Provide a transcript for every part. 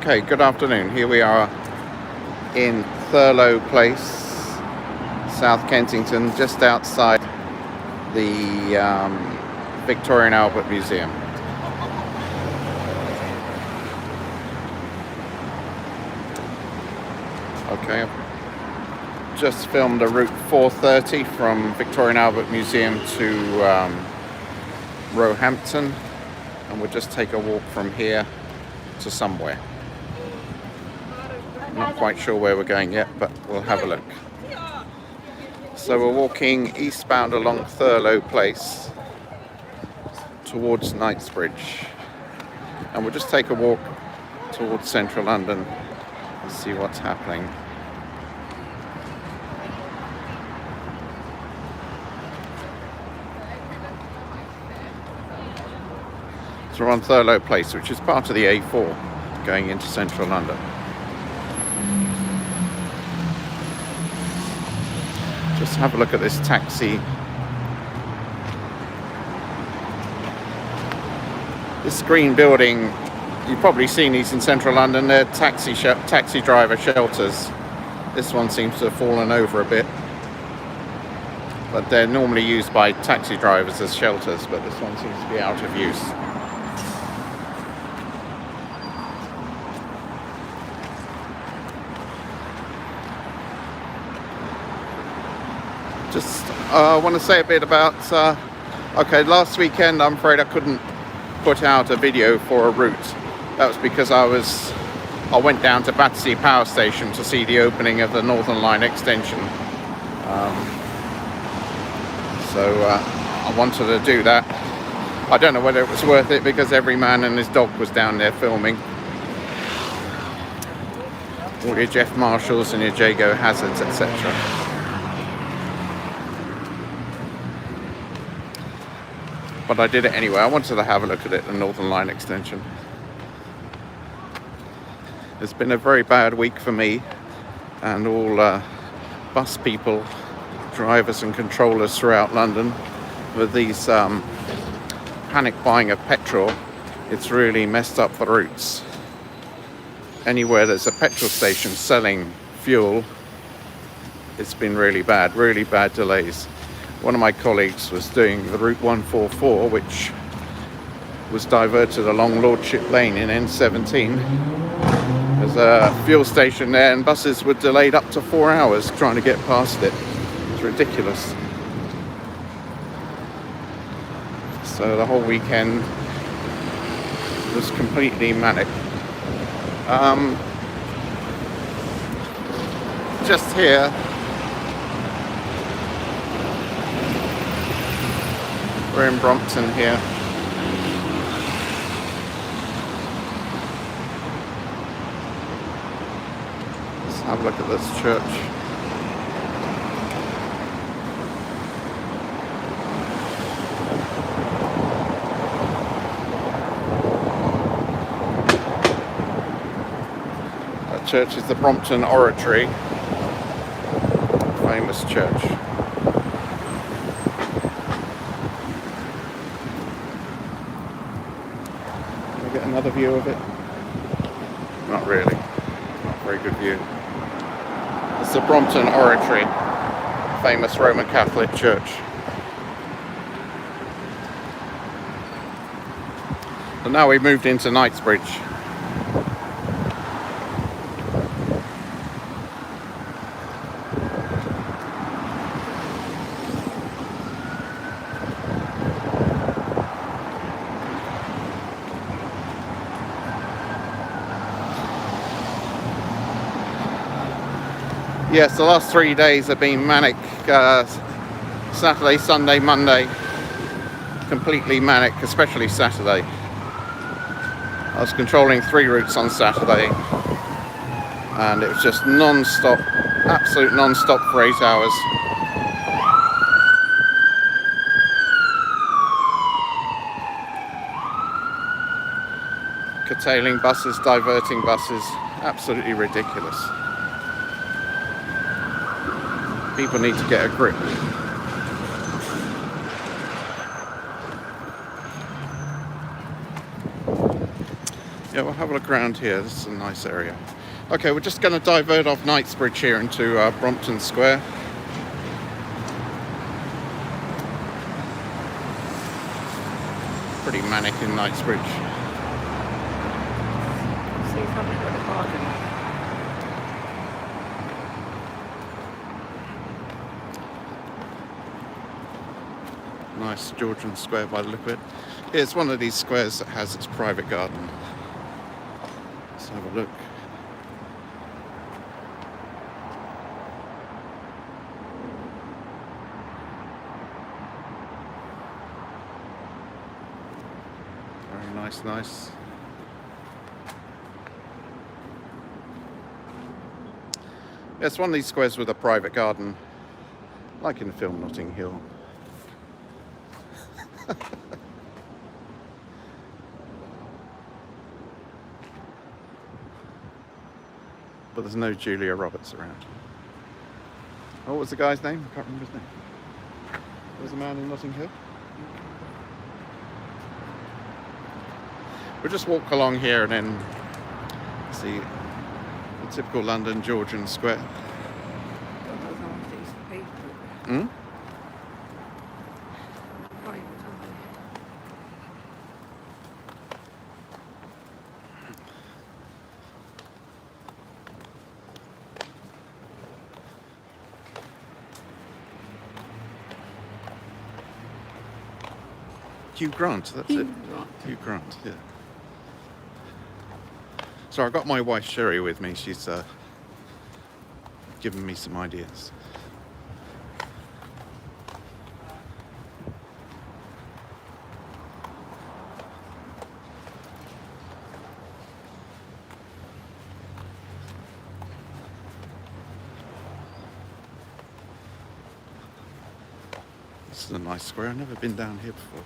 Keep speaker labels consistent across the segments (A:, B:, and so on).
A: Okay, good afternoon. Here we are in Thurlow Place, South Kensington, just outside the Victoria and Albert Museum. Okay, I've just filmed a route 430 from Victoria and Albert Museum to Roehampton, and we'll just take a walk from here to somewhere. Not quite sure where we're going yet, but we'll have a look. So we're walking eastbound along Thurlow Place towards Knightsbridge, and we'll just take a walk towards central London and see what's happening. So we're on Thurlow Place, which is part of the A4 going into central London. Just have a look at this taxi. This green building, you've probably seen these in central London. They're taxi driver shelters. This one seems to have fallen over a bit, but they're normally used by taxi drivers as shelters, but this one seems to be out of use. Just want to say a bit about, okay, last weekend I'm afraid I couldn't put out a video for a route. That was because I went down to Battersea Power Station to see the opening of the Northern Line extension. So I wanted to do that. I don't know whether it was worth it because every man and his dog was down there filming. All your Jeff Marshalls and your Jago Hazards, etc. But I did it anyway. I wanted to have a look at it, the Northern Line extension. It's been a very bad week for me and all bus people, drivers and controllers throughout London with these panic buying of petrol. It's really messed up the routes. Anywhere there's a petrol station selling fuel, it's been really bad delays. One of my colleagues was doing the Route 144, which was diverted along Lordship Lane in N17. There's a fuel station there and buses were delayed up to 4 hours trying to get past it. It's ridiculous. So the whole weekend was completely manic. Just here, we're in Brompton here. Let's have a look at this church. That church is the Brompton Oratory, famous church. Get another view of it? Not really. Not a very good view. It's the Brompton Oratory, famous Roman Catholic church. And now we've moved into Knightsbridge. Yes, the last 3 days have been manic. Saturday, Sunday, Monday, completely manic, especially Saturday. I was controlling 3 routes on Saturday, and it was just non-stop, absolute non-stop for 8 hours. Curtailing buses, diverting buses, absolutely ridiculous. People need to get a grip. Yeah, we'll have a look around here. This is a nice area. Okay, we're just going to divert off Knightsbridge here into Brompton Square. Pretty manic in Knightsbridge.
B: See something with a garden.
A: Nice Georgian Square by the look of it. Yeah, it's one of these squares that has its private garden. Let's have a look. Very nice. Yeah, it's one of these squares with a private garden, like in the film Notting Hill. But there's no Julia Roberts around. Oh, what was the guy's name? I can't remember his name. There's a man in Notting Hill. We'll just walk along here and then see the typical London Georgian Square. Hmm? Hugh Grant, that's it. Hugh Grant, yeah. So I got my wife Sherry with me. She's given me some ideas. This is a nice square. I've never been down here before.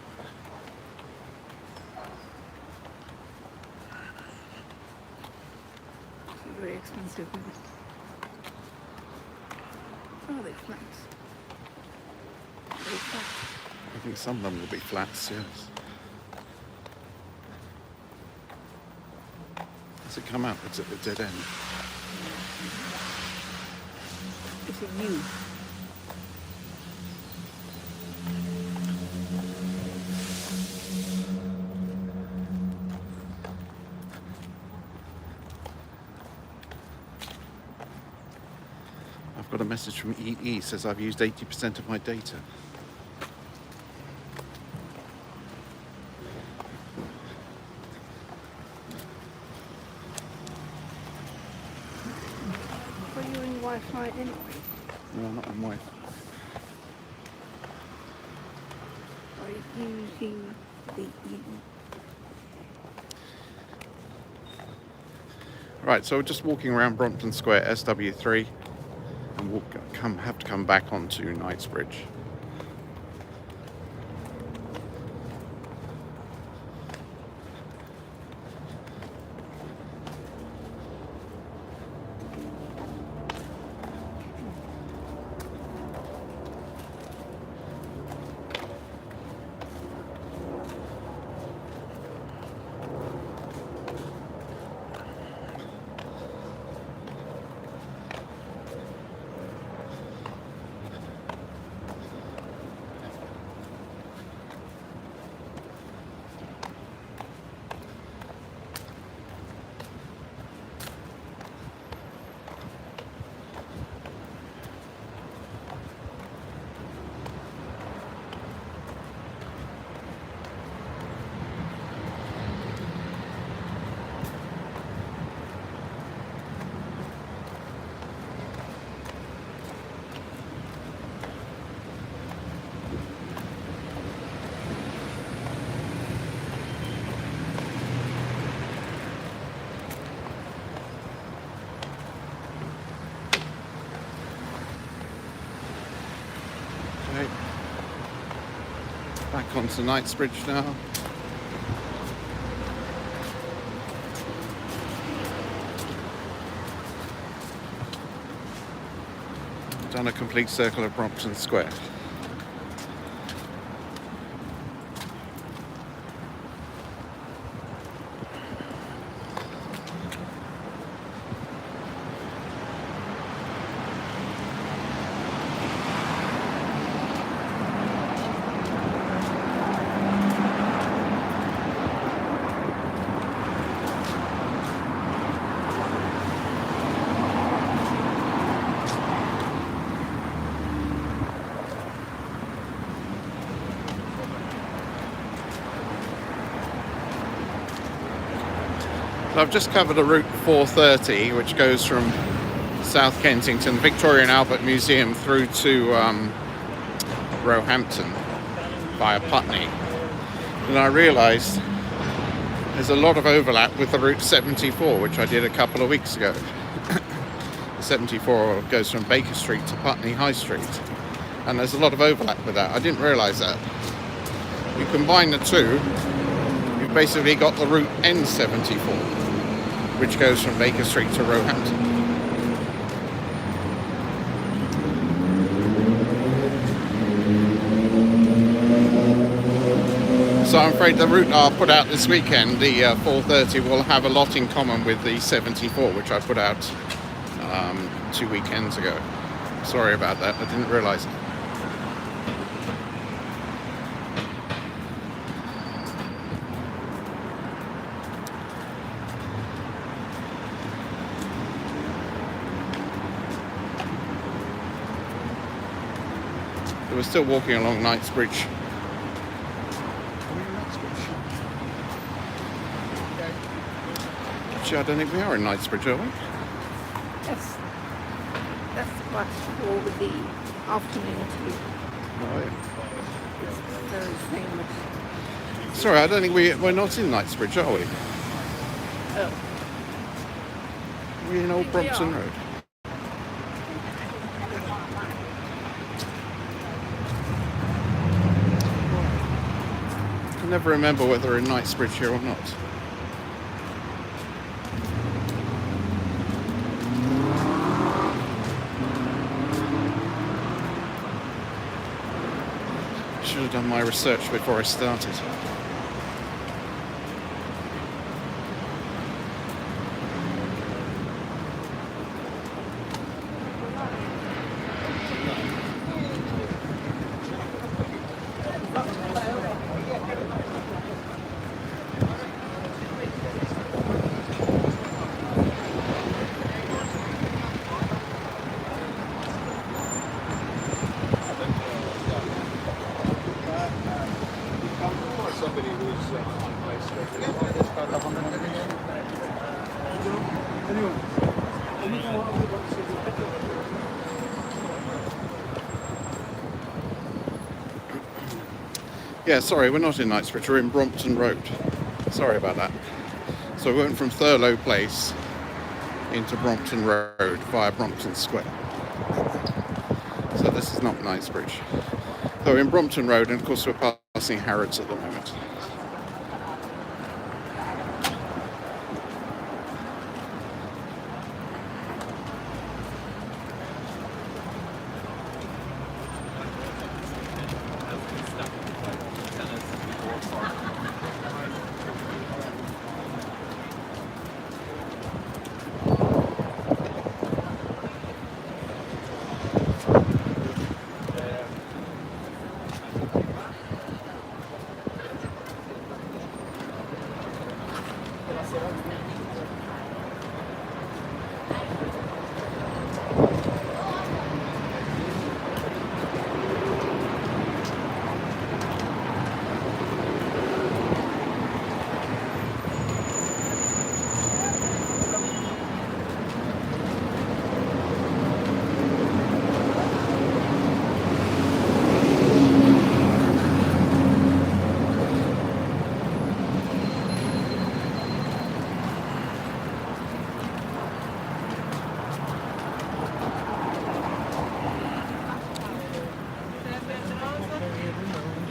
B: Very expensive. Oh, they're flats. Very flat.
A: I think some of them will be flats, yes. Does it come out? It's at the dead end.
B: It's a U.
A: I've got a message from EE, says I've used 80% of my data.
B: Are you on Wi-Fi anyway?
A: No, not on Wi-Fi.
B: Are you using the E?
A: Right, so we're just walking around Brompton Square, SW3, and we'll have to come back onto Knightsbridge. Okay. Back onto Knightsbridge now. Done a complete circle of Brompton Square. I've just covered a route 430, which goes from South Kensington, Victoria and Albert Museum through to Roehampton via Putney. And I realised there's a lot of overlap with the route 74, which I did a couple of weeks ago. 74 goes from Baker Street to Putney High Street, and there's a lot of overlap with that. I didn't realise that. You combine the two, you've basically got the route N74, which goes from Baker Street to Roehampton. So I'm afraid the route I'll put out this weekend, the 430, will have a lot in common with the 74, which I put out 2 weekends ago. Sorry about that, I didn't realise it. We're still walking along Knightsbridge. Actually, I don't think we are in Knightsbridge, are we?
B: That's the bus for the afternoon tea.
A: Oh, yeah.
B: It's very famous.
A: Sorry, I don't think we're not in Knightsbridge, are we?
B: Oh,
A: We're in Old
B: I think we
A: Brompton
B: are.
A: Road. I can never remember whether we're in Knightsbridge here or not. Should have done my research before I started. Yeah, sorry, we're not in Knightsbridge, we're in Brompton Road. Sorry about that. So we went from Thurlow Place into Brompton Road via Brompton Square. So this is not Knightsbridge. So we're in Brompton Road, and of course we're passing Harrods at the moment.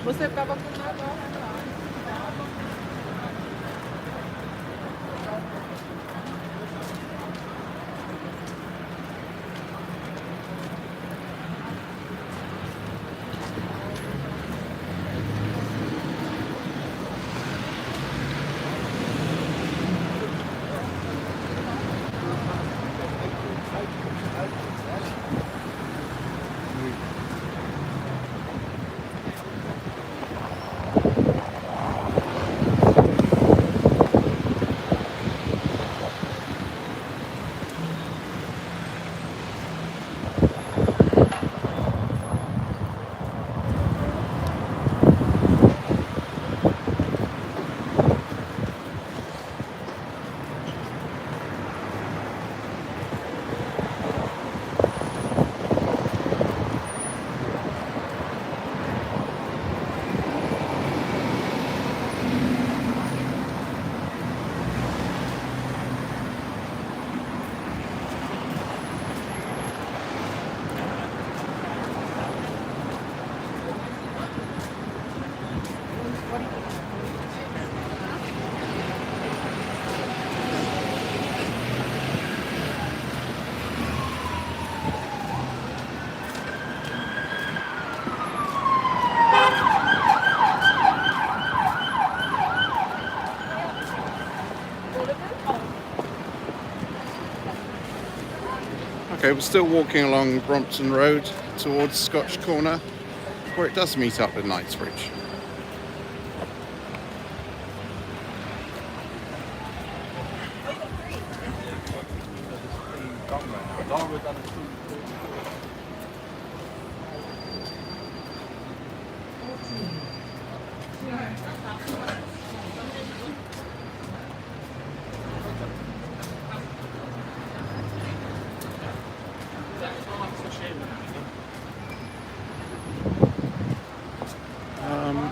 C: Você acaba com nada.
A: Okay, we're still walking along Brompton Road towards Scotch Corner, where it does meet up with Knightsbridge.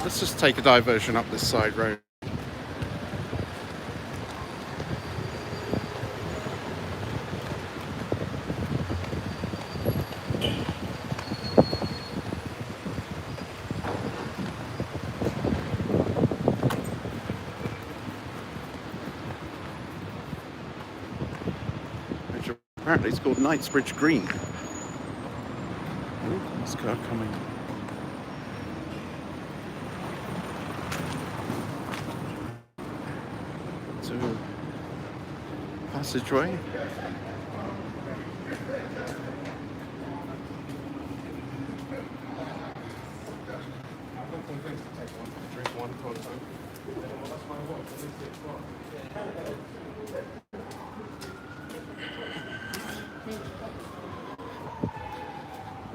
A: Let's just take a diversion up this side road. Which apparently is called Knightsbridge Green. Ooh, this car coming. Passageway.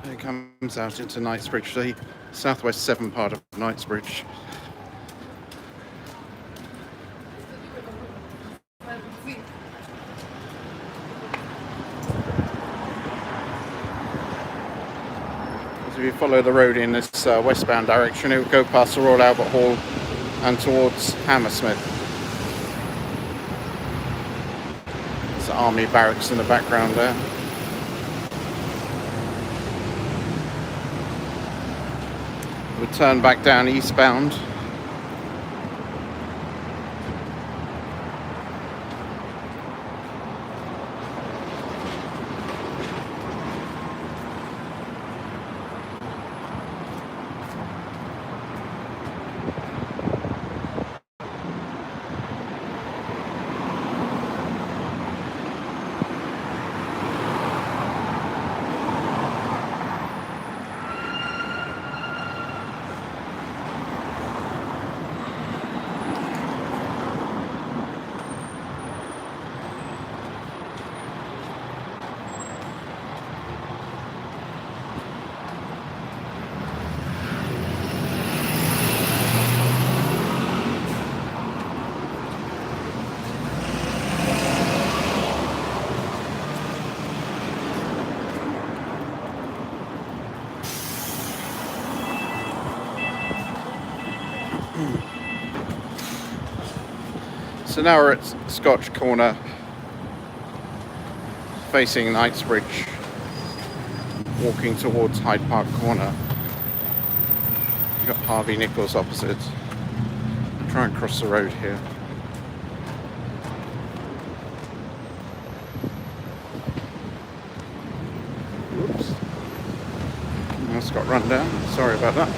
A: It comes out into Knightsbridge, the southwest 7 part of Knightsbridge. If you follow the road in this westbound direction, it will go past the Royal Albert Hall and towards Hammersmith. There's the army barracks in the background there. We'll turn back down eastbound. So now we're at Scotch Corner, facing Knightsbridge, walking towards Hyde Park Corner. You've got Harvey Nichols opposite. I'll try and cross the road here. Whoops. That's got run down. Sorry about that.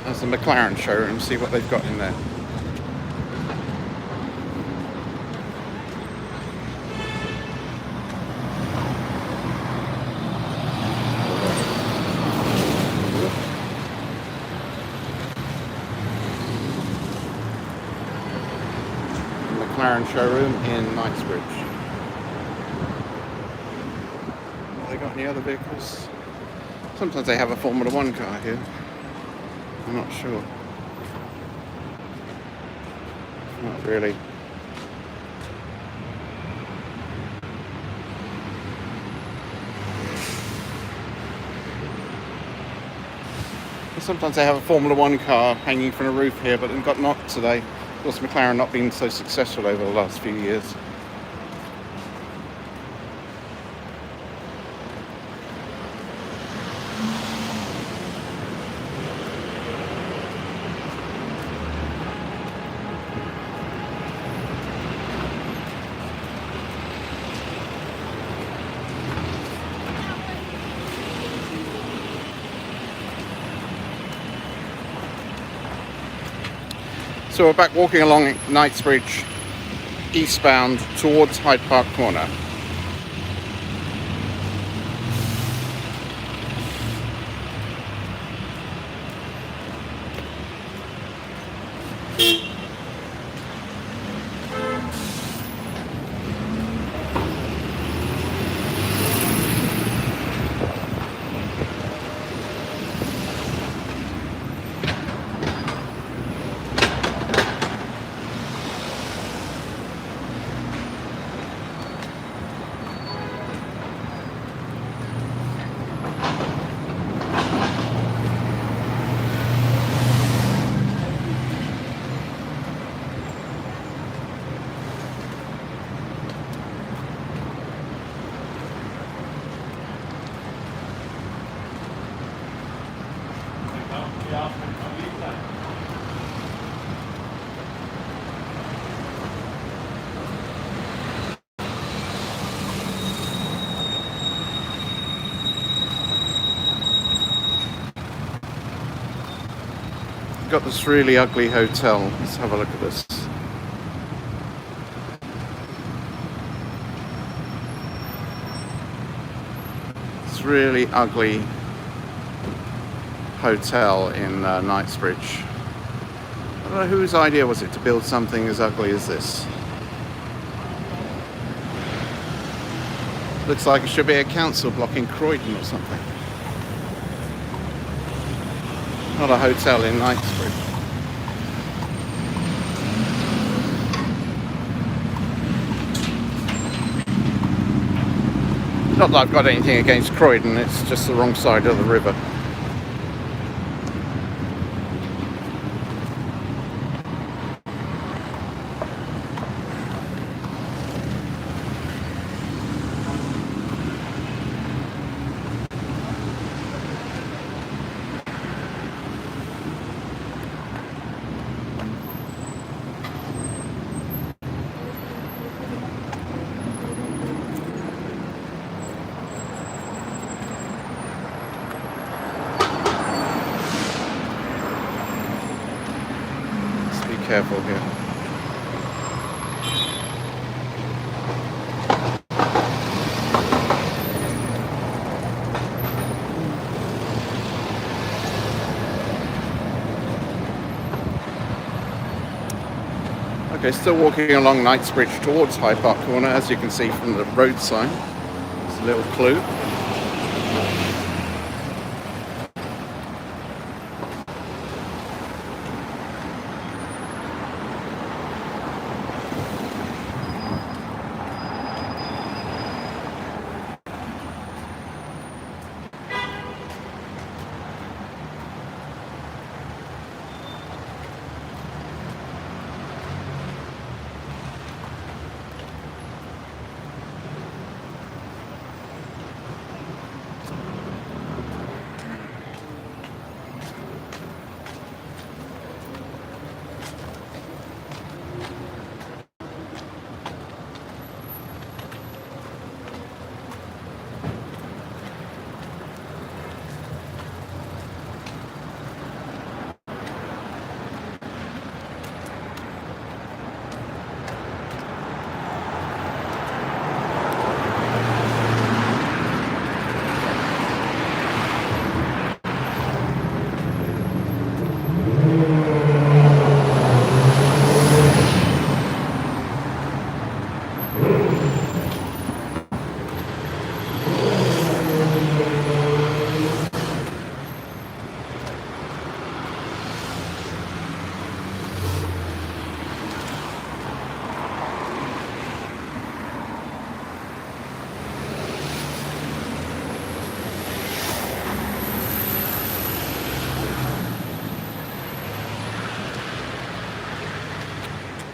A: There's the Mclaren Showroom, see what they've got in there. Mclaren Showroom in Knightsbridge. Have they got any other vehicles? Sometimes they have a Formula One car here. I'm not sure. Not really. Sometimes they have a Formula One car hanging from a roof here, but they've got knocked today. Of course, McLaren not been so successful over the last few years. So we're back walking along Knightsbridge eastbound towards Hyde Park Corner. Got this really ugly hotel. Let's have a look at this. It's really ugly hotel in Knightsbridge. I don't know whose idea was it to build something as ugly as this. Looks like it should be a council block in Croydon or something. Not a hotel in Knightsbridge. Not that I've got anything against Croydon, it's just the wrong side of the river. Careful here. Okay, still walking along Knightsbridge towards Hyde Park Corner, as you can see from the road sign. It's a little clue.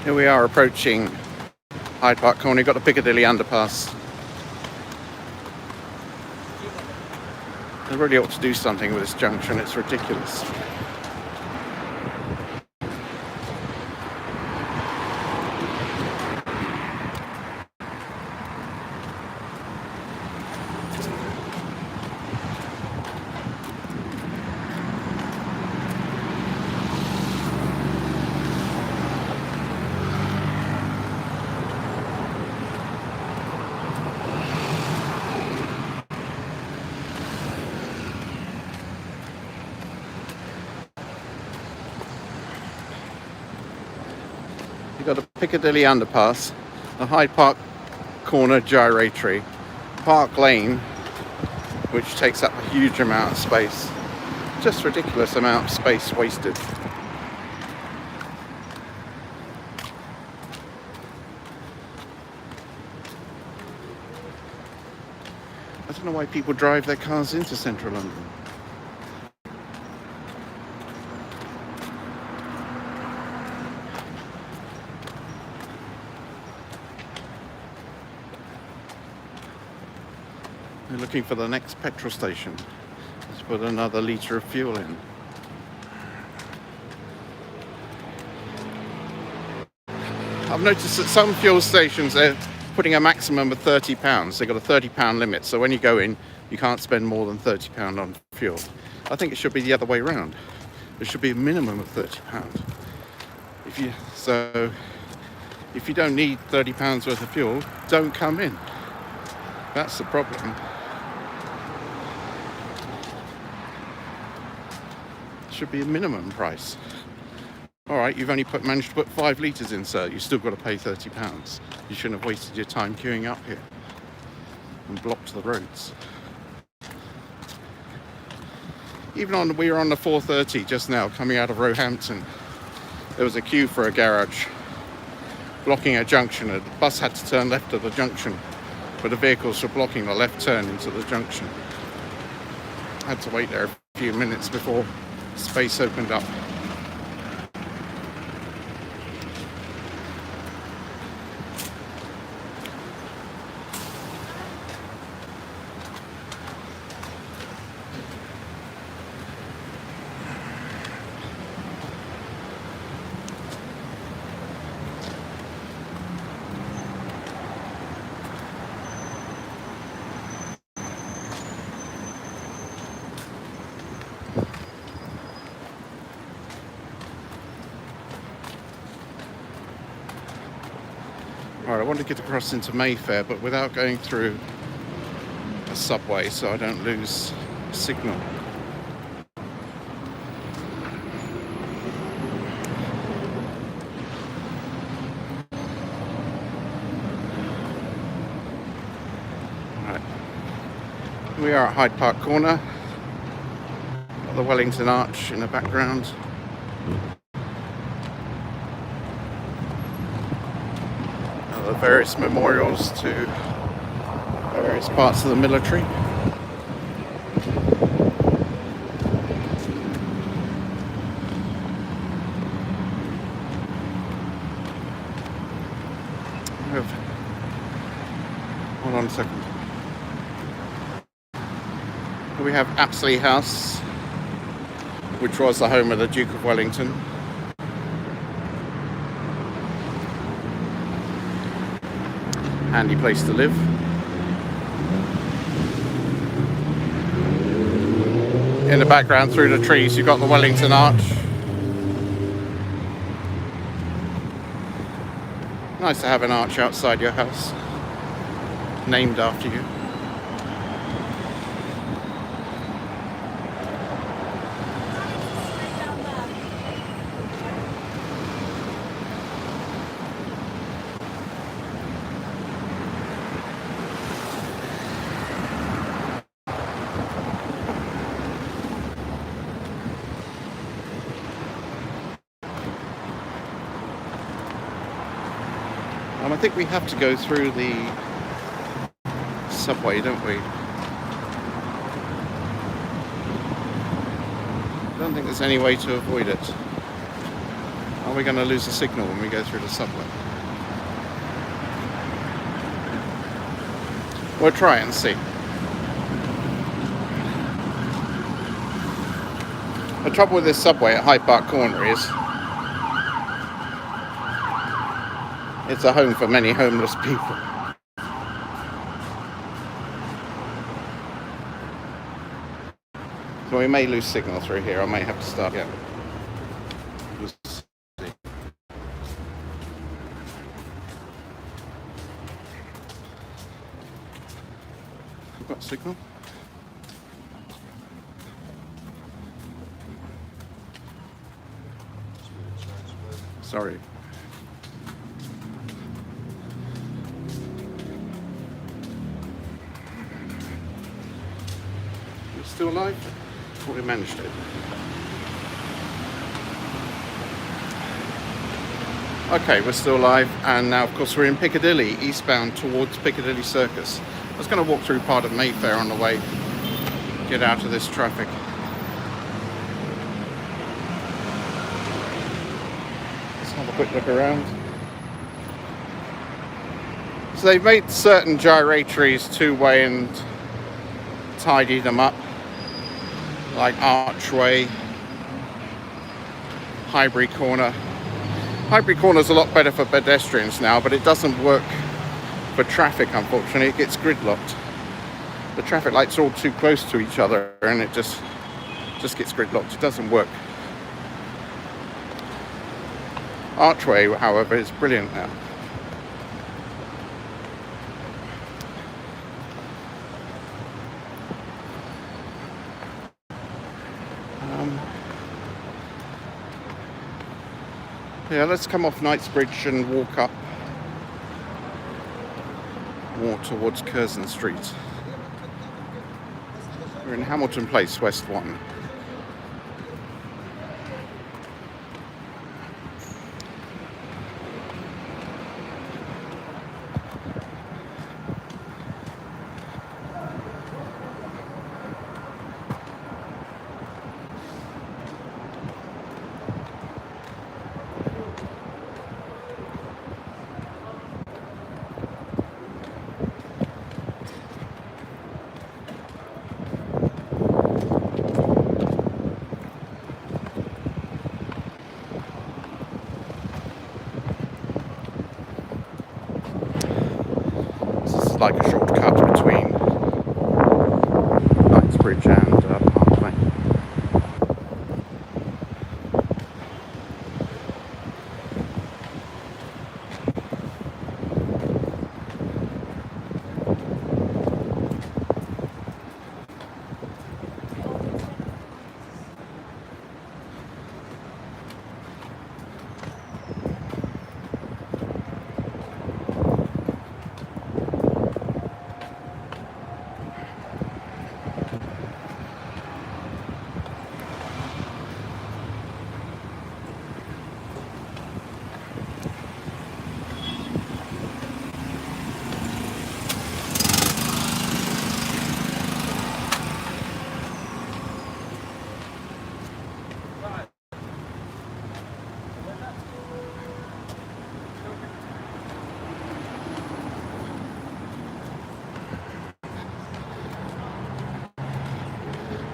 A: Here we are approaching Hyde Park Corner. You've got the Piccadilly underpass. They really ought to do something with this junction, it's ridiculous. You've got a Piccadilly underpass, the Hyde Park corner gyratory, Park Lane, which takes up a huge amount of space. Just ridiculous amount of space wasted. I don't know why people drive their cars into central London. They're looking for the next petrol station. Let's put another litre of fuel in. I've noticed that some fuel stations, they're putting a maximum of £30. They've got a £30 limit, so when you go in, you can't spend more than £30 on fuel. I think it should be the other way around. There should be a minimum of £30. If you don't need £30 worth of fuel, don't come in. That's the problem. Should be a minimum price. All right, you've only managed to put 5 litres in, sir. You've still got to pay £30. You shouldn't have wasted your time queuing up here and blocked the roads. We were on the 4:30 just now, coming out of Roehampton. There was a queue for a garage blocking a junction. The bus had to turn left at the junction, but the vehicles were blocking the left turn into the junction. Had to wait there a few minutes before space opened up. Alright, I want to get across into Mayfair, but without going through a subway so I don't lose signal. Right. We are at Hyde Park Corner. Got the Wellington Arch in the background. Various memorials to various parts of the military. Hold on a second. We have Apsley House, which was the home of the Duke of Wellington. Handy place to live. In the background, through the trees, you've got the Wellington Arch. Nice to have an arch outside your house, named after you. I think we have to go through the subway, don't we? I don't think there's any way to avoid it. Are we going to lose the signal when we go through the subway? We'll try and see. The trouble with this subway at Hyde Park Corner is it's a home for many homeless people. So we may lose signal through here. I may have to start again. We'll see. I've got signal. Sorry. still alive? Thought we managed it. Okay, we're still alive, and now of course we're in Piccadilly, eastbound towards Piccadilly Circus. I was going to walk through part of Mayfair on the way, get out of this traffic. Let's have a quick look around. So they've made certain gyratories two-way and tidied them up, like Archway, Highbury Corner. Highbury Corner is a lot better for pedestrians now, but it doesn't work for traffic, unfortunately. It gets gridlocked. The traffic lights are all too close to each other and it just gets gridlocked. It doesn't work. Archway, however, is brilliant now. Yeah, let's come off Knightsbridge and walk towards Curzon Street. We're in Hamilton Place, West 1. Like a shortcut between Knightsbridge and Park Lane.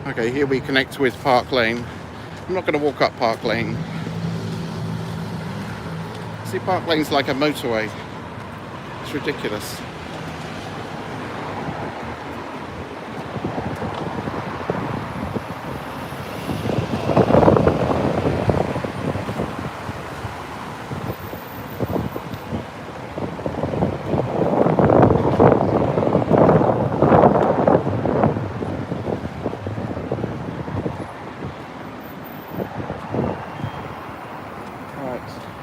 A: Okay, here we connect with Park Lane. I'm not going to walk up Park Lane. See, Park Lane's like a motorway. It's ridiculous.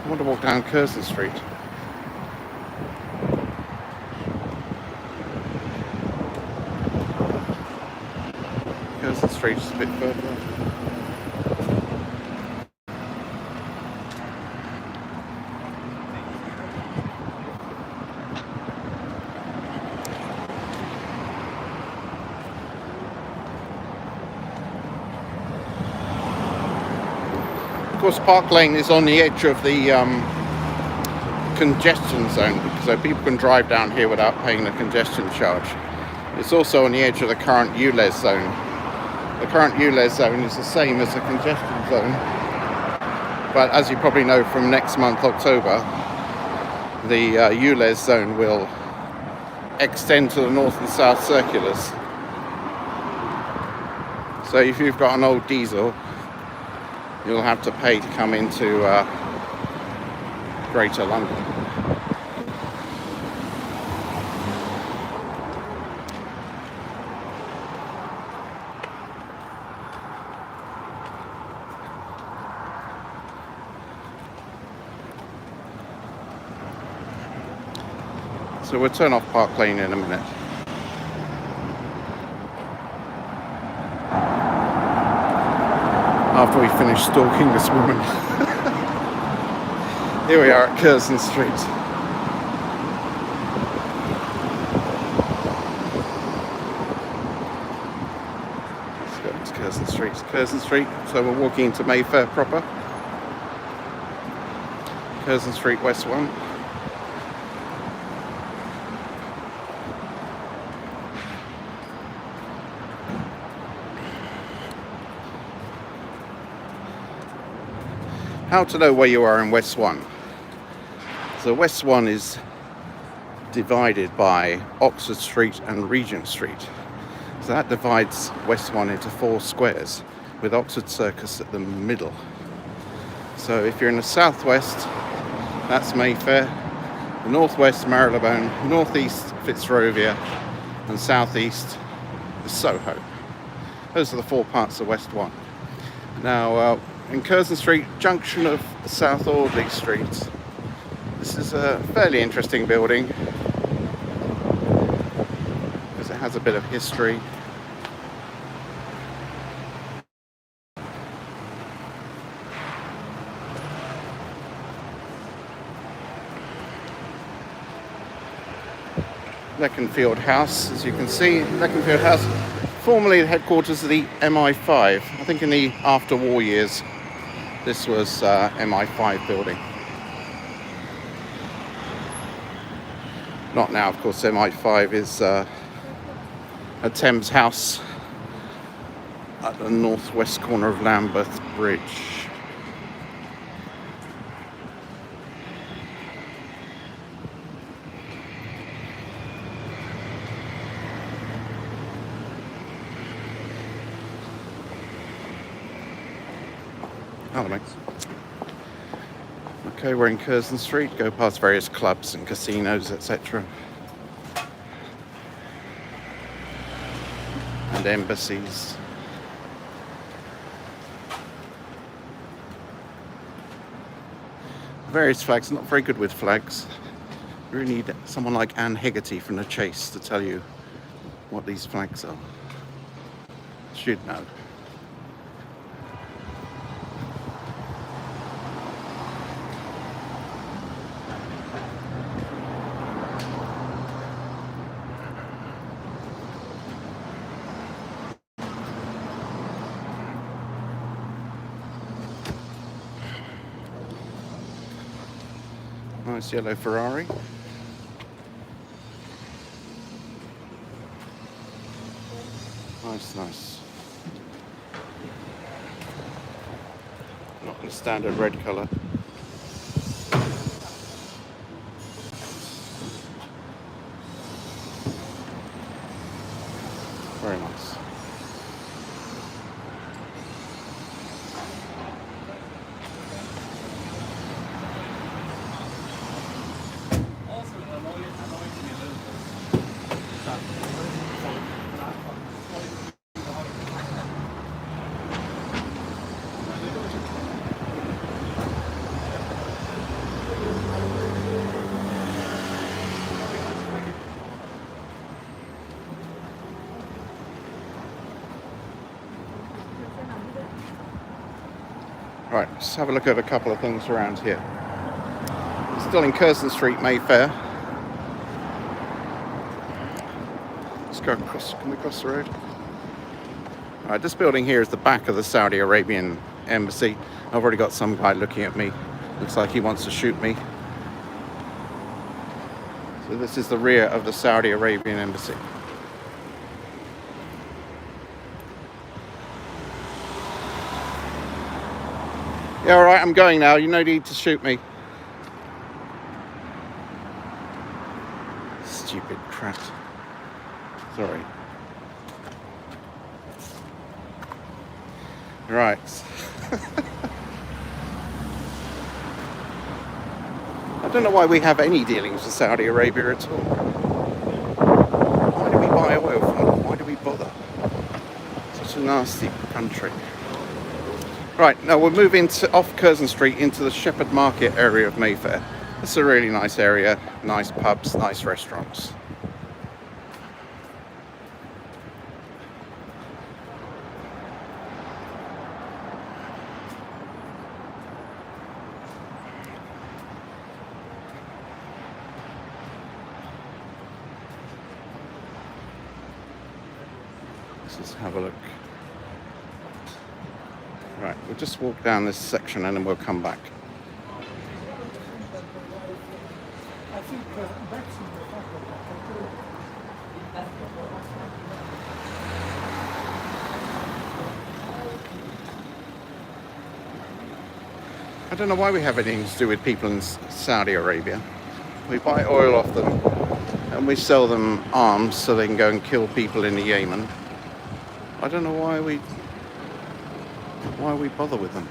A: I want to walk down Curzon Street. Curzon Street is a bit further up. Of course, Park Lane is on the edge of the congestion zone, so people can drive down here without paying the congestion charge. It's also on the edge of the current ULEZ zone. The current ULEZ zone is the same as the congestion zone, but as you probably know, from next month, October, the ULEZ zone will extend to the north and south circulars. So if you've got an old diesel, you'll have to pay to come into Greater London. So we'll turn off Park Lane in a minute. after we finish stalking this woman. Here we are at Curzon Street. Let's go to Curzon Street. Curzon Street, so we're walking into Mayfair proper. Curzon Street, West 1. How to know where you are in West 1. So West 1 is divided by Oxford Street and Regent Street. So that divides West 1 into 4 squares, with Oxford Circus at the middle. So if you're in the southwest, that's Mayfair, the northwest Marylebone, northeast Fitzrovia, and southeast is Soho. Those are the 4 parts of West 1. Now, in Curzon Street, junction of South Audley Street. This is a fairly interesting building because it has a bit of history. Leconfield House, as you can see, Leconfield House, formerly the headquarters of the MI5. I think in the after-war years, this was MI5 building. Not now, of course. MI5 is a Thames House at the northwest corner of Lambeth Bridge. Hello, mates. Okay, we're in Curzon Street, go past various clubs and casinos, etc. And embassies. Various flags, not very good with flags. You really need someone like Anne Hegarty from The Chase to tell you what these flags are. Should know. Nice yellow Ferrari. Nice. Not in the standard red colour. Very nice. Right, let's have a look at a couple of things around here. Still in Curzon Street, Mayfair. Let's go across, can we cross the road? Alright, this building here is the back of the Saudi Arabian embassy. I've already got some guy looking at me. Looks like he wants to shoot me. So this is the rear of the Saudi Arabian embassy. Yeah, all right, I'm going now. You no need to shoot me. Stupid crap. Sorry. Right. I don't know why we have any dealings with Saudi Arabia at all. Why do we buy oil from them? Why do we bother? Such a nasty country. Right, now we're moving off Curzon Street into the Shepherd Market area of Mayfair. It's a really nice area, nice pubs, nice restaurants. Just have a look. Right, we'll just walk down this section and then we'll come back.
C: I think that's in the back of
A: I don't know why we have anything to do with people in Saudi Arabia. We buy oil off them and we sell them arms so they can go and kill people in Yemen. I don't know why we bother with them.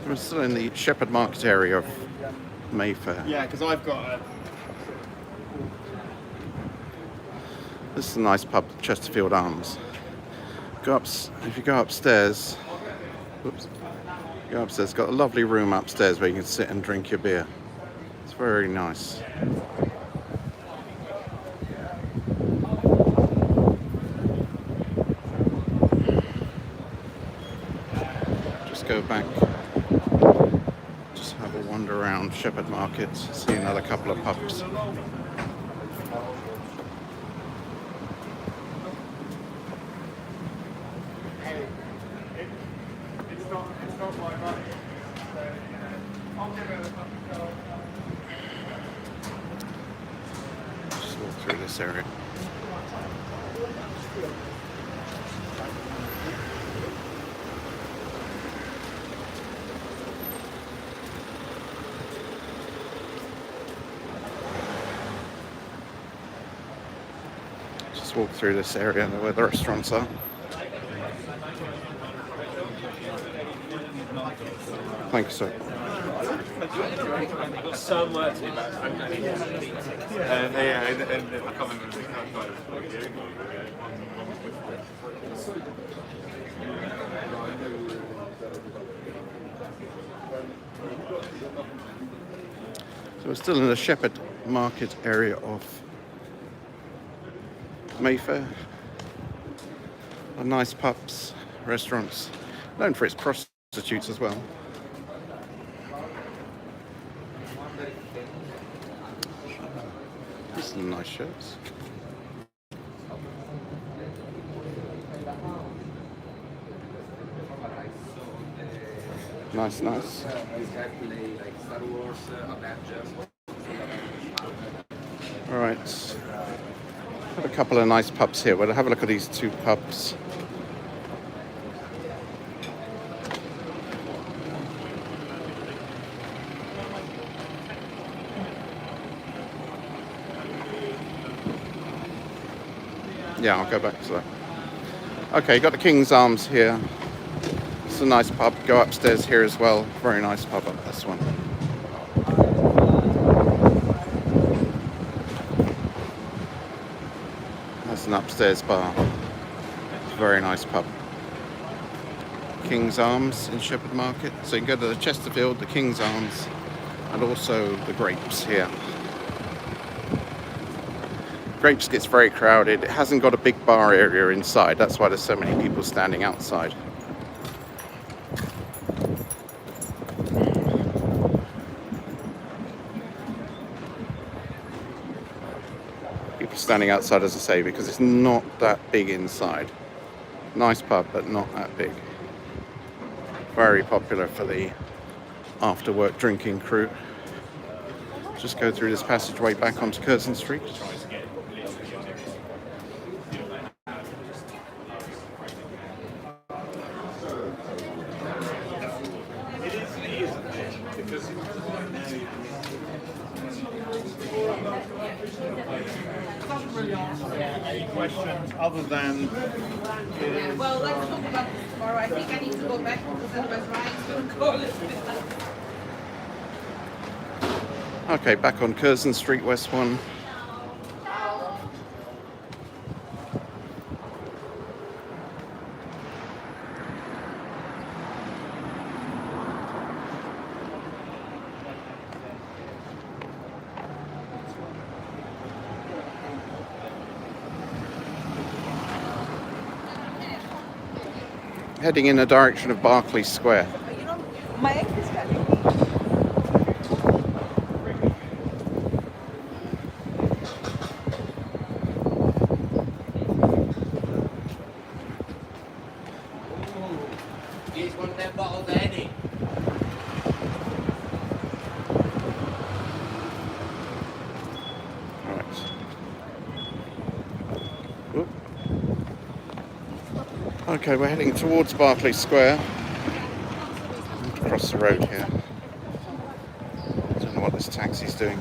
A: We're still in the Shepherd Market area of Mayfair.
D: Yeah, because I've got a...
A: This is a nice pub, Chesterfield Arms. If you go upstairs, it's got a lovely room upstairs where you can sit and drink your beer. It's very nice. Just go back, just have a wander around Shepherd Market, see another couple of pubs. Just walk through this area. Just walk through this area where the restaurants are. Thank you, sir.
D: So much about I can't remember
A: So we're still in the Shepherd Market area of Mayfair. Nice pubs, restaurants, known for its prostitutes as well. These are some nice shirts. Nice. All right. Have a couple of nice pubs here. We'll have a look at these two pubs. Yeah, I'll go back to that. Okay, got the King's Arms here. It's a nice pub. Go upstairs here as well. Very nice pub up this one. That's an upstairs bar. It's a very nice pub. King's Arms in Shepherd Market. So you can go to the Chesterfield, the King's Arms, and also the Grapes here. Grapes gets very crowded. It hasn't got a big bar area inside. That's why there's so many people standing outside. People standing outside, as I say, because it's not that big inside. Nice pub, but not that big. Very popular for the after work drinking crew. Just go through this passageway back onto Curzon Street.
D: questions other than
C: Well, let's talk about this tomorrow. I think I need to go back because otherwise Ryan's going to call us.
A: Okay, back on Curzon Street, West 1. Heading in the direction of Barclays Square.
C: You know, my ex is coming.
A: Okay, we're heading towards Barclays Square. Across the road here. Don't know what this taxi's doing.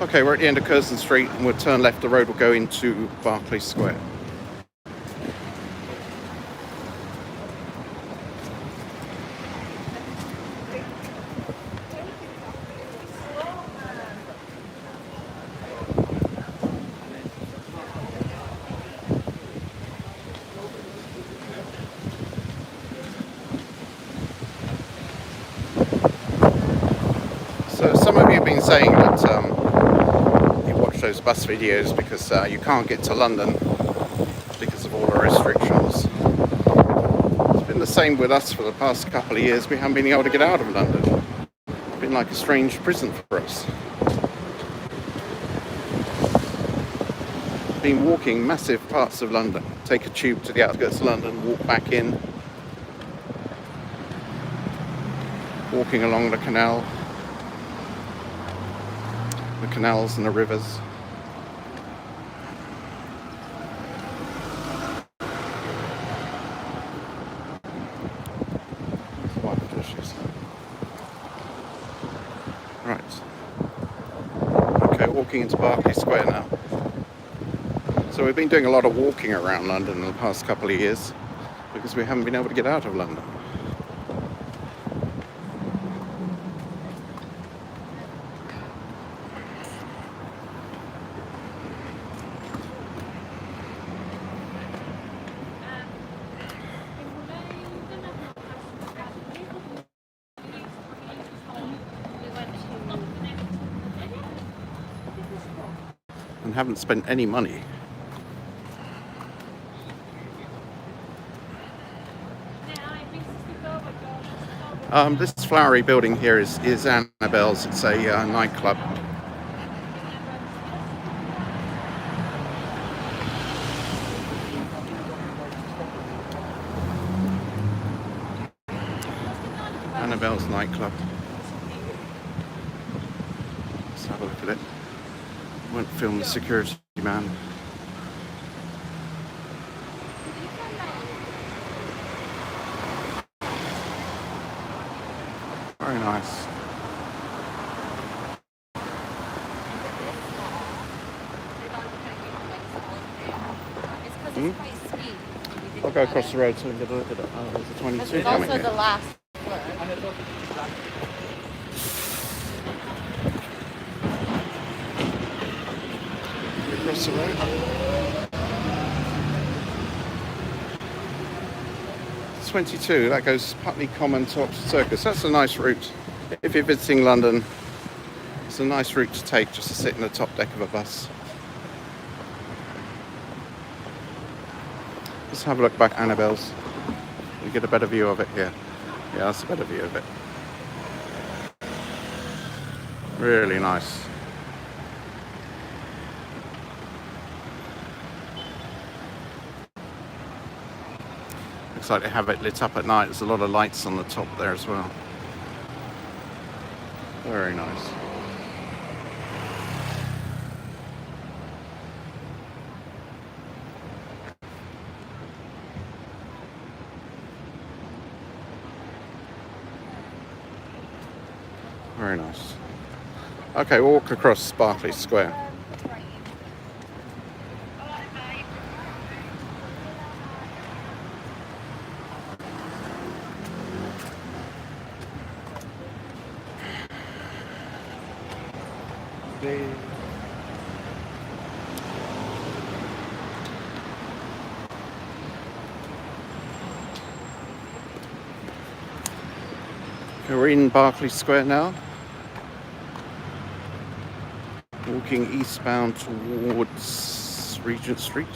A: Okay, we're at the end of Curzon Street and we'll turn left. The road will go into Barclays Square. So some of you have been saying that you watch those bus videos because you can't get to London because of all the restrictions. It's been the same with us for the past couple of years. We haven't been able to get out of London. It's been like a strange prison for us. Been walking massive parts of London. Take a tube to the outskirts of London, walk back in. Walking along the canal. The canals and the rivers. Right. Okay, walking into Barclays Square now. So we've been doing a lot of walking around London in the past couple of years because we haven't been able to get out of London. And haven't spent any money. This flowery building here is Annabelle's. It's a nightclub. Annabelle's nightclub. Let's have a look at it. Won't film the security man. Very nice. I'll go across the road so we can get a look at it. Oh, there's a 22 coming here.
C: The last
A: Across the road. It's 22. That goes Putney Common to Oxford Circus. That's a nice route. If you're visiting London, it's a nice route to take just to sit in the top deck of a bus. Let's have a look back at Annabelle's. You get a better view of it here. Yeah, that's a better view of it. Really nice. Looks like they have it lit up at night. There's a lot of lights on the top there as well. Very nice. Very nice. Okay, we'll walk across Barclays Square. We're in Barclays Square now. Walking eastbound towards Regent Street.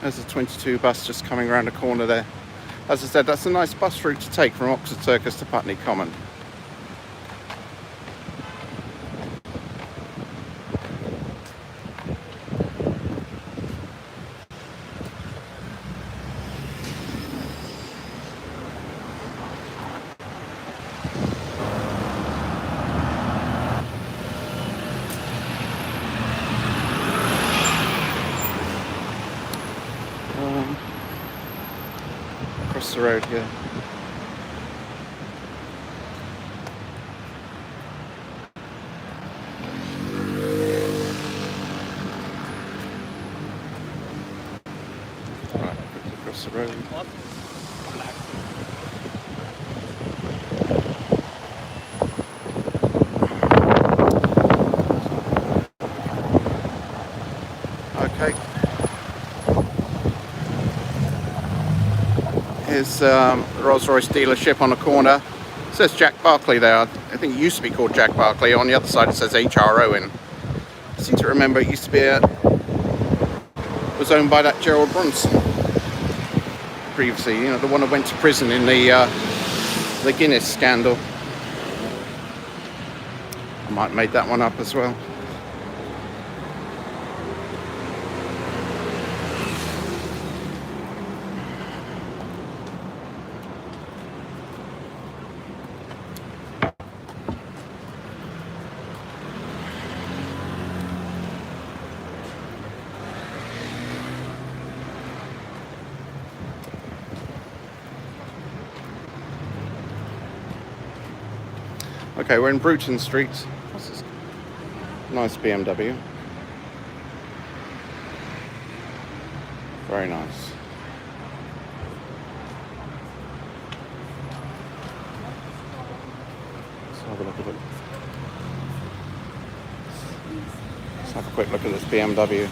A: There's a 22 bus just coming around the corner there. As I said, that's a nice bus route to take from Oxford Circus to Putney Common. Across the road here. Right, across the road. Okay. Here's the Rolls-Royce dealership on the corner. It says Jack Barclay there. I think it used to be called Jack Barclay. On the other side it says HRO in. I seem to remember it used to be was owned by that Gerald Brunson previously, you know, the one that went to prison in the Guinness scandal. I might have made that one up as well. Okay, we're in Bruton Street. What's this? Nice BMW. Very nice. Let's have a look at it. Let's have a quick look at this BMW.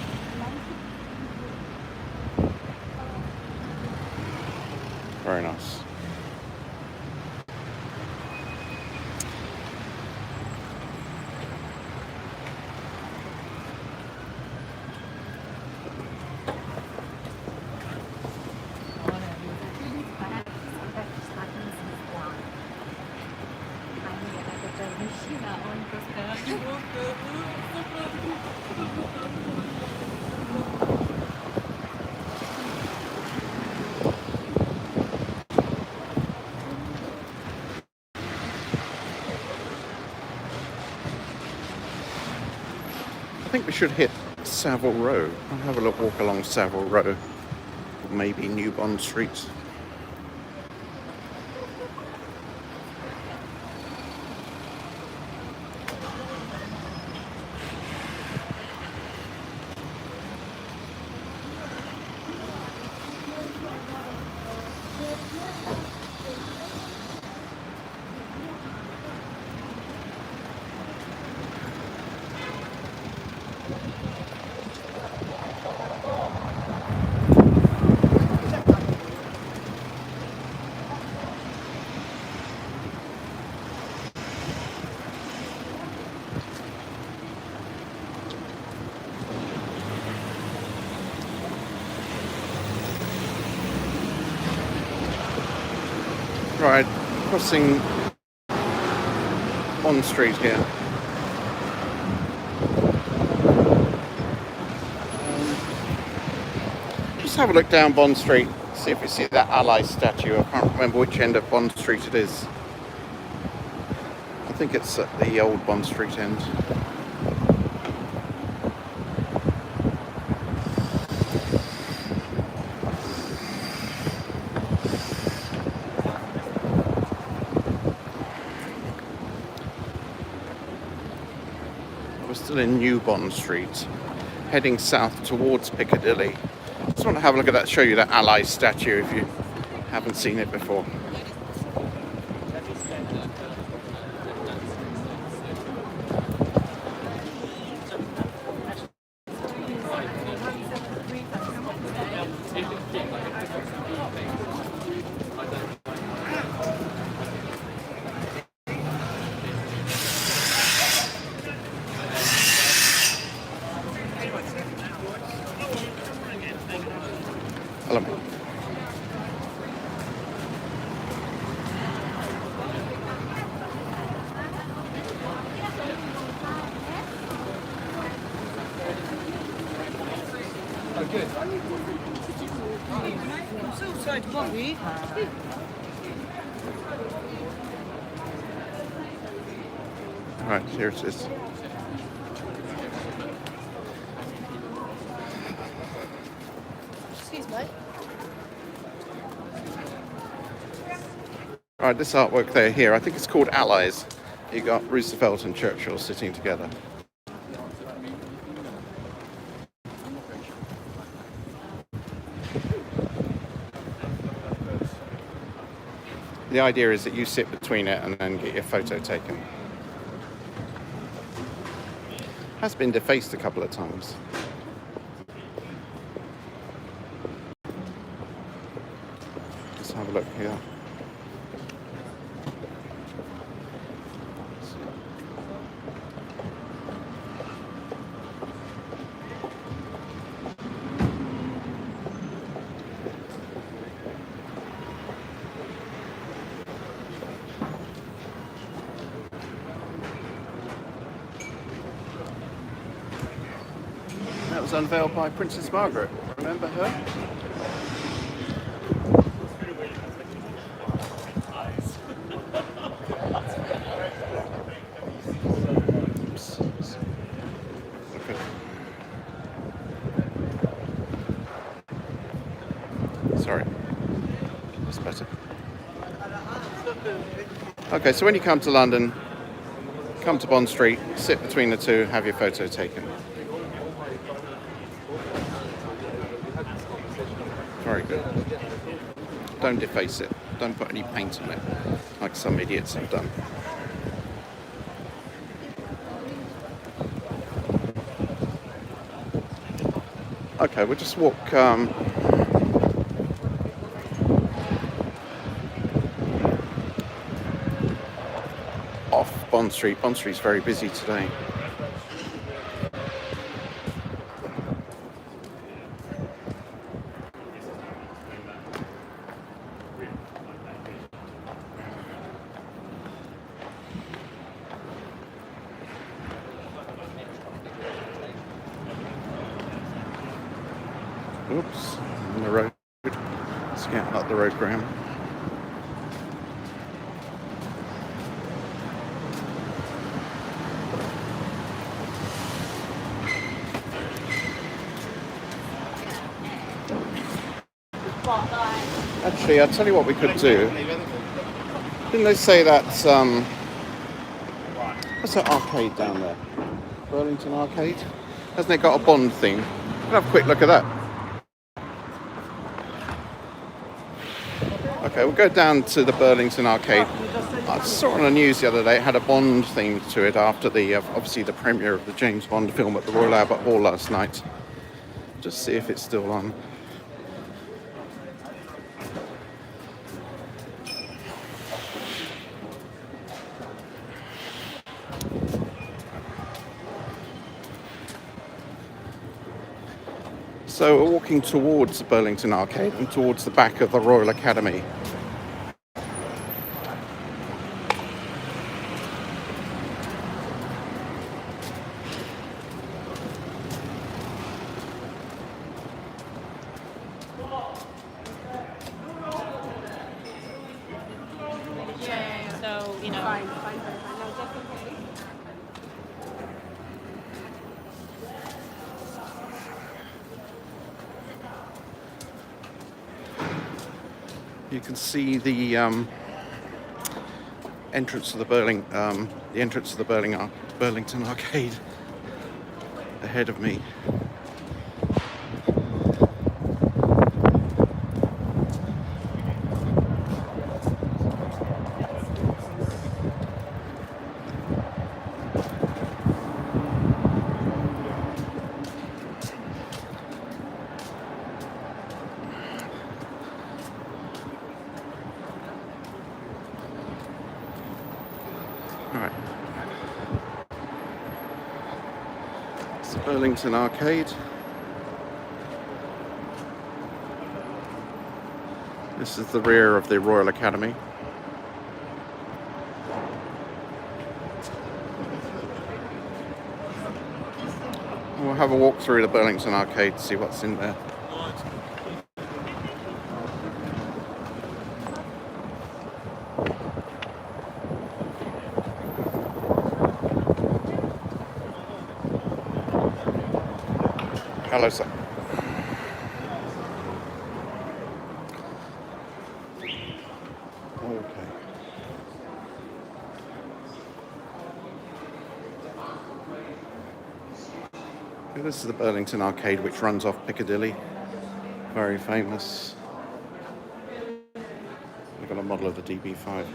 A: Very nice. I think we should hit Savile Row. I'll have a look, walk along Savile Row, or maybe New Bond Street. Right, crossing Bond Street here. Just have a look down Bond Street, see if you see that Ally statue. I can't remember which end of Bond Street it is. I think it's at the old Bond Street end. We're still in New Bond Street, heading south towards Piccadilly. Just want to have a look at that, show you that Ally statue if you haven't seen it before. Hello, mate.
E: I'm so sorry to bother you.
A: Right, here it is.
E: Excuse me.
A: Right, this artwork there here, I think it's called Allies. You got Roosevelt and Churchill sitting together. The idea is that you sit between it and then get your photo taken. Has been defaced a couple of times. Let's have a look here. That was unveiled by Princess Margaret. Remember her? Okay. Sorry. That's better. Okay, so when you come to London, come to Bond Street, sit between the two, have your photo taken. Very good. Don't deface it. Don't put any paint on it, like some idiots have done. Okay, we'll just walk off Bond Street. Bond Street's very busy today. Oops, on the road. Let's get up the road, Graham. Actually, I'll tell you what we could do. Didn't they say that, what's that arcade down there? Burlington Arcade? Hasn't it got a Bond theme? We'll have a quick look at that. Okay, we'll go down to the Burlington Arcade. I saw on the news the other day it had a Bond theme to it after the, obviously the premiere of the James Bond film at the Royal Albert Hall last night. Just see if it's still on. So we're walking towards the Burlington Arcade and towards the back of the Royal Academy. You can see the entrance to the Burlington Arcade ahead of me. Right. It's the Burlington Arcade. This is the rear of the Royal Academy. We'll have a walk through the Burlington Arcade to see what's in there. Hello, sir. Okay. This is the Burlington Arcade, which runs off Piccadilly. Very famous. We've got a model of the DB5 here.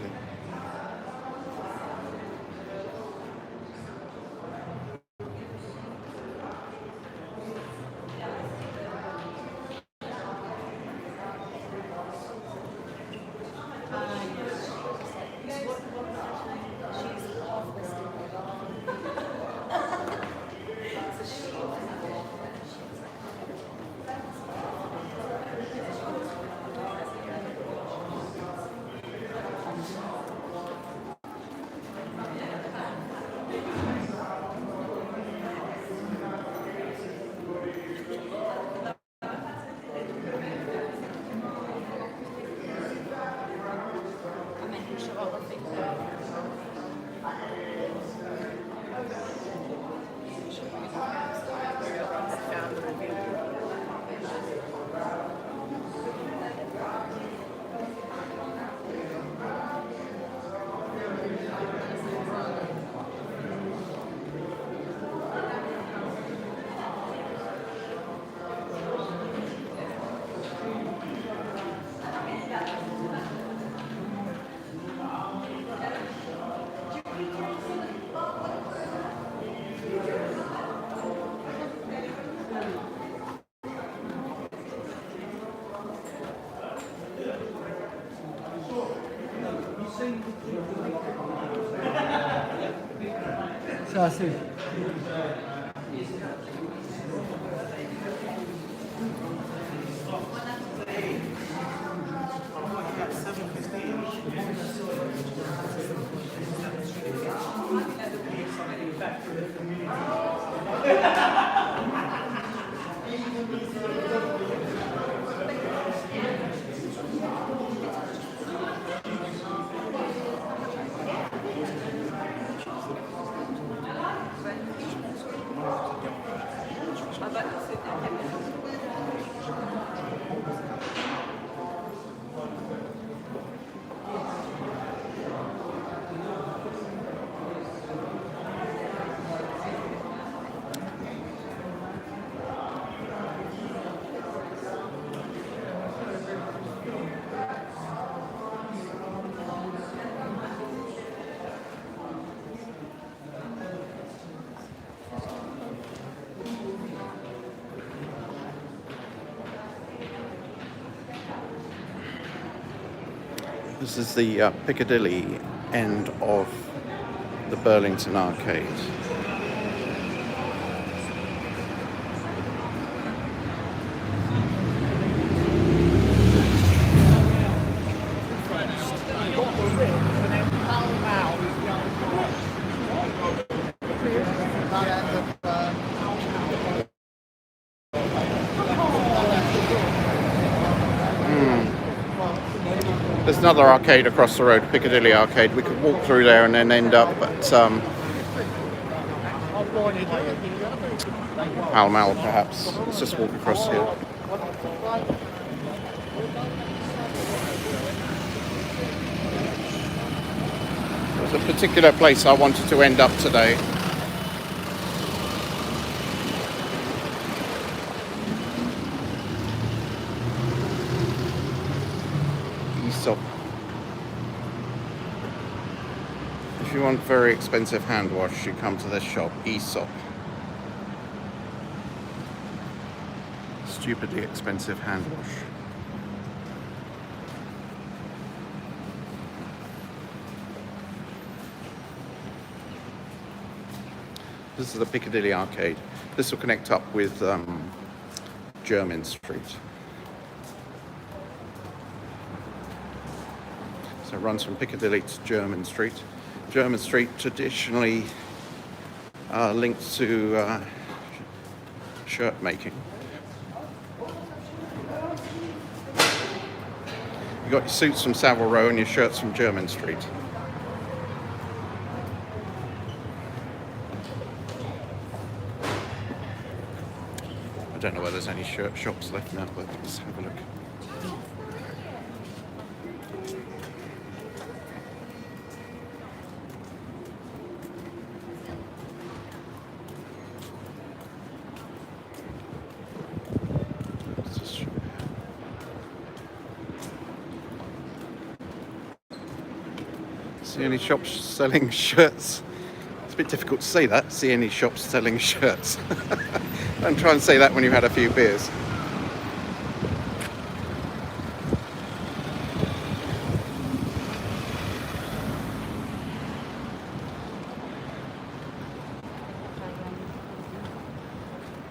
F: Ça, c'est...
A: This is the Piccadilly end of the Burlington Arcade. There's another arcade across the road, Piccadilly Arcade. We could walk through there and then end up at Pall Mall, perhaps. Let's just walk across here. There's a particular place I wanted to end up today. Aesop. If you want very expensive hand wash, you come to this shop, Aesop. Stupidly expensive hand wash. This is the Piccadilly Arcade. This will connect up with Jermyn Street. So it runs from Piccadilly to Jermyn Street. Jermyn Street traditionally linked to shirt making. You got your suits from Savile Row and your shirts from Jermyn Street. I don't know whether there's any shirt shops left now, but let's have a look. Let's just show you. See any shops selling shirts? It's a bit difficult to say that. See any shops selling shirts? Don't try and say that when you've had a few beers.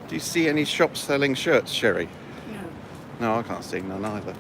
A: Do you see any shops selling shirts, Sherry?
B: No.
A: No, I can't see none either.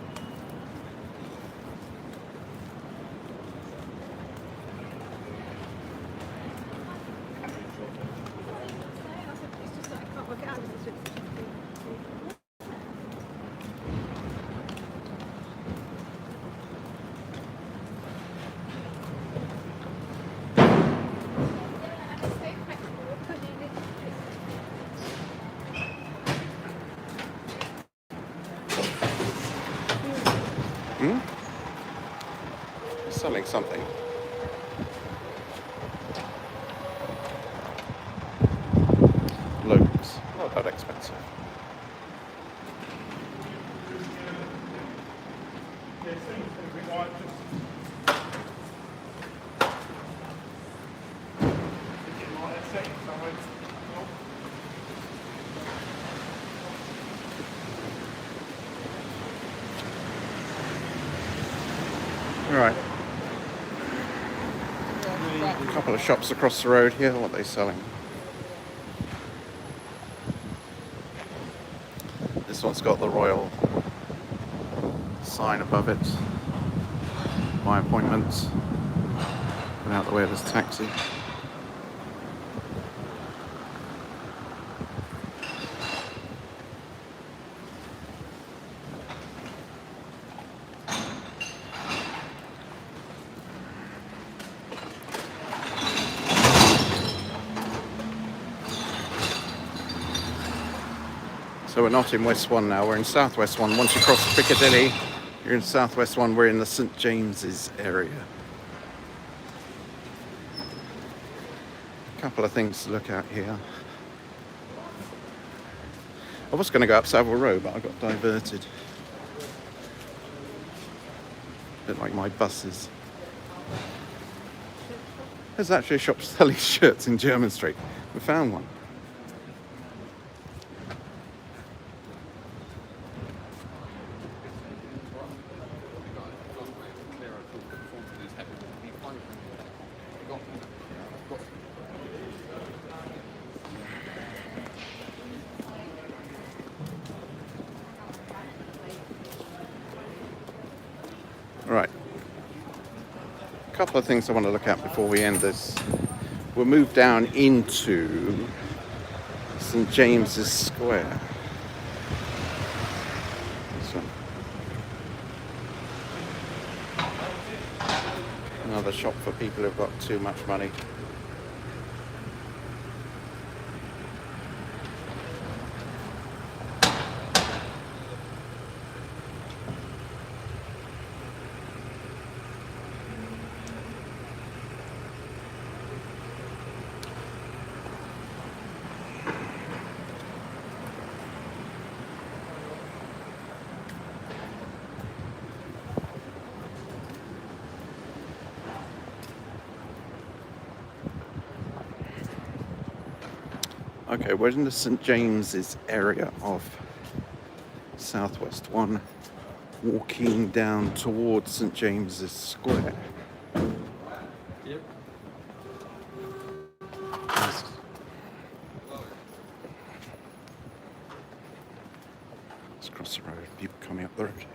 A: Selling something. Loads. Not that expensive. All right. A couple of shops across the road here. What are they selling? This one's got the Royal sign above it. My appointments. Get out the way of this taxi. So we're not in West 1 now, we're in South West 1. Once you cross Piccadilly, you're in South West 1, we're in the St James's area. A couple of things to look at here. I was going to go up Savile Row, but I got diverted. A bit like my buses. There's actually a shop selling shirts in Jermyn Street. We found one. Right. A couple of things I want to look at before we end this. We'll move down into St James's Square. This one. Another shop for people who've got too much money. Okay, we're in the St James's area of Southwest 1, walking down towards St James's Square.
F: Yep.
A: Let's cross the road, people coming up the road.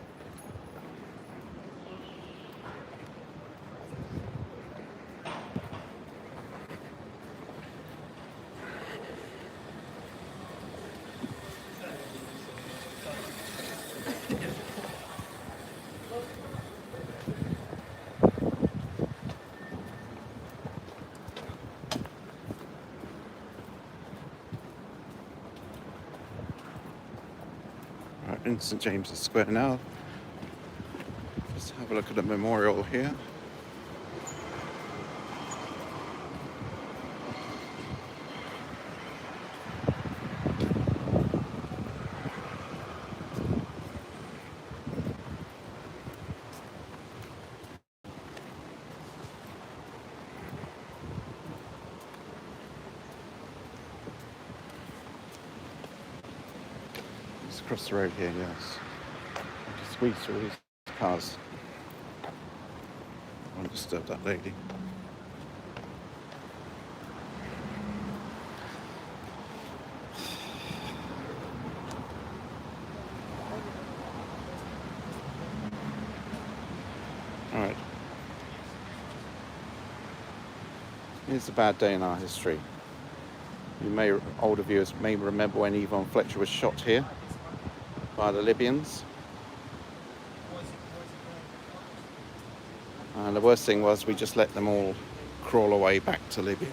A: Right, in St James's Square now. Let's have a look at the memorial here. Let's cross the road here, yes. Just squeeze through these cars. I won't disturb that lady. Alright. Here's a bad day in our history. Older viewers may remember when Yvonne Fletcher was shot here by the Libyans. And the worst thing was we just let them all crawl away back to Libya.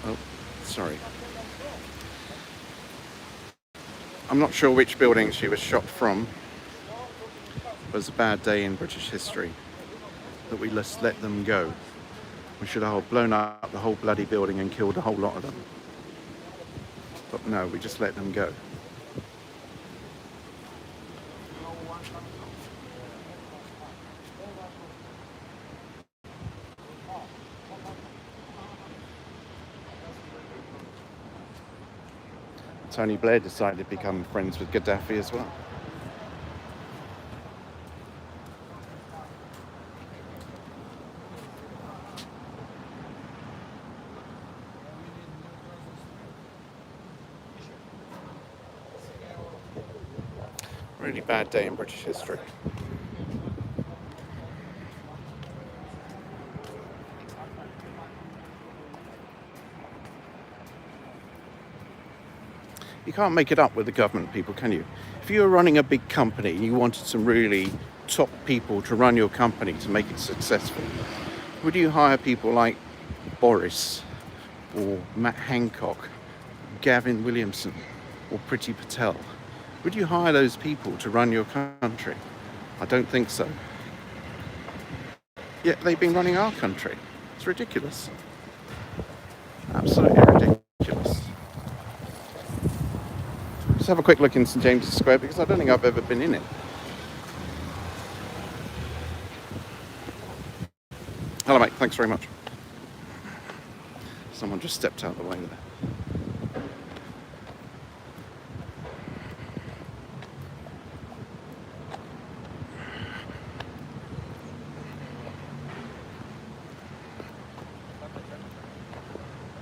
A: Oh, sorry. I'm not sure which building she was shot from. It was a bad day in British history that we just let them go. We should have blown up the whole bloody building and killed a whole lot of them. But no, we just let them go. Tony Blair decided to become friends with Gaddafi as well. Really bad day in British history. You can't make it up with the government, people, can you? If you were running a big company and you wanted some really top people to run your company to make it successful, would you hire people like Boris or Matt Hancock, Gavin Williamson or Priti Patel? Would you hire those people to run your country? I don't think so. Yet they've been running our country. It's ridiculous. Absolutely ridiculous. Let's have a quick look in St James's Square because I don't think I've ever been in it. Hello mate, thanks very much. Someone just stepped out of the way there.